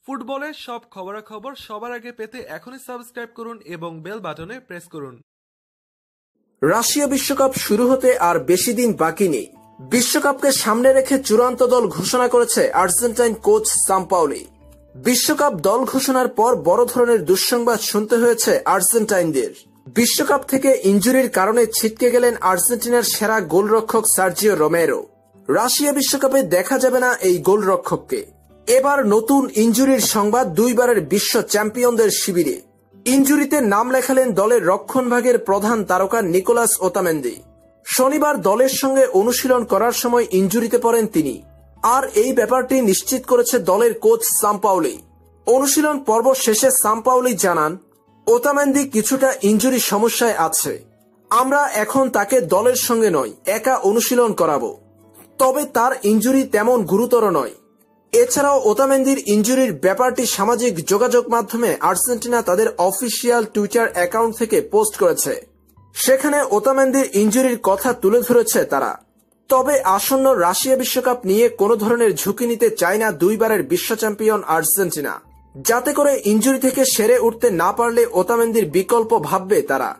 ফুটবলের সব খবরাখবর সবার আগে পেতে এখনই সাবস্ক্রাইব করুন এবং বেল বাটনে প্রেস করুন। রাশিয়া বিশ্বকাপ শুরু হতে আর বেশি দিন বাকি নেই। বিশ্বকাপকে সামনে রেখে চূড়ান্ত দল ঘোষণা করেছে আর্জেন্টাইন কোচ সাম্পাওলি। বিশ্বকাপ দল ঘোষণার পর বড় ধরনের দুঃসংবাদ শুনতে হয়েছে আর্জেন্টাইনদের। বিশ্বকাপ থেকে ইনজুরির কারণে ছিটকে গেলেন আর্জেন্টিনার সেরা গোলরক্ষক সার্জিও রোমেরো। রাশিয়া বিশ্বকাপে দেখা যাবে না এই গোলরক্ষককে। এবার নতুন ইনজুরির সংবাদ দুইবারের বিশ্ব চ্যাম্পিয়নদের শিবিরে। ইনজুরিতে নাম লেখালেন দলের রক্ষণভাগের প্রধান তারকা নিকোলাস ওতামেন্দি। শনিবার দলের সঙ্গে অনুশীলন করার সময় ইনজুরিতে পড়েন তিনি। আর এই ব্যাপারটি নিশ্চিত করেছে দলের কোচ সাম্পাওলি। অনুশীলন পর্ব শেষে সাম্পাওলি জানান, ওতামেন্দি কিছুটা ইনজুরি সমস্যায় আছে। আমরা এখন তাকে দলের সঙ্গে নয়, একা অনুশীলন করাবো। তবে তার ইনজুরি তেমন গুরুতর নয়। এছাড়াও ওতামেন্দির ইনজুরির ব্যাপারটি সামাজিক যোগাযোগ মাধ্যমে আর্জেন্টিনা তাদের অফিসিয়াল টুইটার অ্যাকাউন্ট থেকে পোস্ট করেছে। সেখানে ওতামেন্দির ইনজুরির কথা তুলে ধরেছে তারা। তবে আসন্ন রাশিয়া বিশ্বকাপ নিয়ে কোনো ধরনের ঝুঁকি নিতে চায় না দুইবারের বিশ্ব চ্যাম্পিয়ন আর্জেন্টিনা। যাতে করে ইনজুরি থেকে সেরে উঠতে না পারলে ওতামেন্দির বিকল্প ভাববে তারা।